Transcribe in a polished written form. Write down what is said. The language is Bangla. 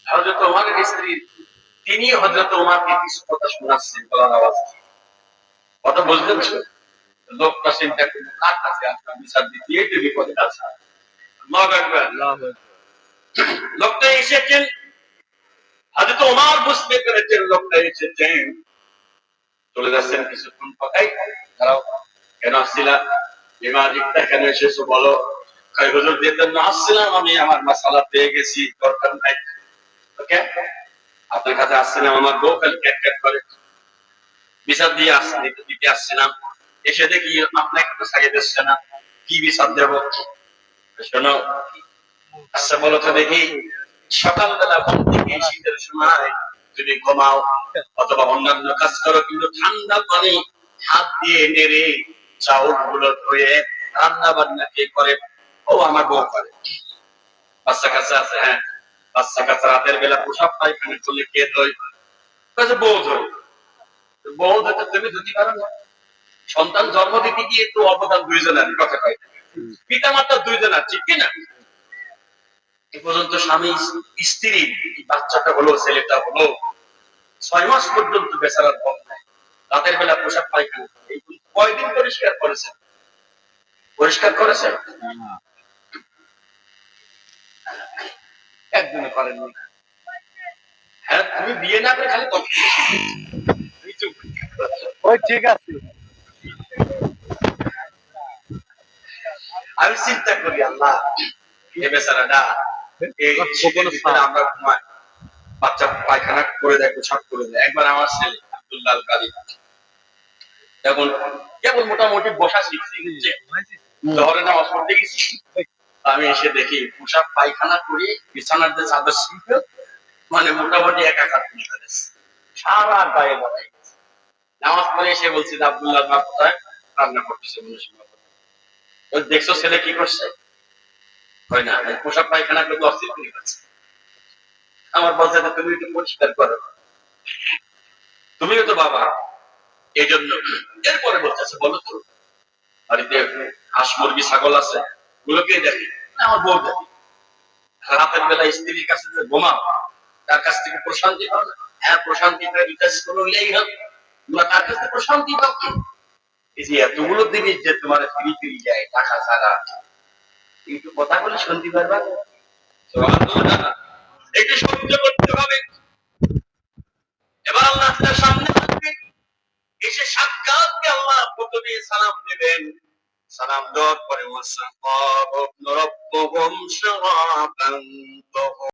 হযরত ওমরের স্ত্রী তিনি হযরত ওমরকে কিছু কথা শোনাচ্ছেন গলার আওয়াজ। কথা বুঝলেন তো? লোকটা চিন্তা করল কার কাছে আপনার বিচার দিতে এই বিপদে আছে। আল্লাহু আকবার। আল্লাহু আকবার। লোকটা এসেছেন হযরত ওমর বুঝতে পেরেছেন লোকটা এসেছেন। চলে যাচ্ছেন কিছুক্ষণ পরেই দাঁড়াও কেন আসছিলা? ইমাজিকটা কেন এসেছো বলো? কই হুজুর যেতেন না আসছিলাম আমি আমার মাসালা পেয়ে গেছি দরকার নাই। ওকে আপনার কাছে আসছিলাম আমার বউ খালি ক্যাট ক্যাট করে বিচার দিয়ে আসছেন দিতে আসছিলাম এসে দেখি আপনাকে তো ছাড়িয়ে দিচ্ছে না কি বিচার দেব? শোনো আচ্ছা বলো তো দেখি সকালবেলা ঘুম থেকে শীতের সময় যদি ঘুমাও অথবা অন্যান্য কাজ করো কিন্তু ঠান্ডা পানি হাত দিয়ে নেড়ে চাউল গুলো ধুয়ে রান্না বান্না কে করে? ও আমার বউ করে। বাচ্চা কাচ্চা আছে? হ্যাঁ বাচ্চা কাচ্চা রাতের বেলা পোশাক পায়খানা করলে কে ধোয়? বউ ধোয়। বউ ধুতে তুমি ধুতে পারো না? সন্তান জন্ম দিতে গিয়ে একটু অবদান দুইজনের কথা কয় পিতা মাতা দুইজন আছে কিনা? এ পর্যন্ত স্বামী স্ত্রী বাচ্চাটা হলো ছেলেটা হলো 6 মাস পর্যন্ত বেচারার বন্ধ নাই। রাতের বেলা পোশাক পায়খানা এইগুলো কয়দিন পরিষ্কার করেছে? পরিষ্কার করেছে একদিনে করেননি। হ্যাঁ তুমি বিয়ে না করে খালি ওই ঠিক আছে। আমি চিন্তা করি আল্লাহ এ বেচারাটা আমরা ঘুমাই বাচ্চা পায়খানা করে দেয় পোশাক করে দেয়। একবার আমার ছেলে আব্দুল্লাহ কালী এখন কেবল মোটামুটি বসা শিখছে শহরে নামাজ পড়তে গেছি আমি এসে দেখি পোশাক পায়খানা করে বিছানার যে চাদর ছিল মানে মোটামুটি একাকার করে ফেলেছে সারা গায়ে বলাই নামাজ পড়ে এসে বলছি আব্দুল্লাহ মা কোথায়? রান্না করতেছে দেখছো ছেলে কি করছে? হয় না পোশাক পায়খানা করে অস্থির করে ফেলছে। আমার বলছে তুমি একটু পরিষ্কার করো তুমিও তো বাবা এই জন্য। এরপরে বলতেছে বলো তো বাড়িতে হাঁস মুরগি ছাগল আছে গুলোকে দেখে? আমার বউ দেখে। রাতের বেলা স্ত্রীর কাছে ঘুমাও তার কাছ থেকে প্রশান্তি পাও না? হ্যাঁ প্রশান্তি পাই রিচার্জ করলেই হবে তার কাছ থেকে প্রশান্তি পাও কি? এই যে এতগুলো জিনিস যে তোমার ফ্রি ফ্রি যায় টাকা ছাড়া একটু কথা বলে শুনতে পারবা? একটু সহ্য করতে হবে। এবার আল্লাহ তাআলার সামনে আসবে এসে সাক্ষাৎ আল্লাহ প্রথমে সালাম দিবেন। সালাম দেওয়ার পরে ওয়াসাফা রব্বুহুম শাওয়াবান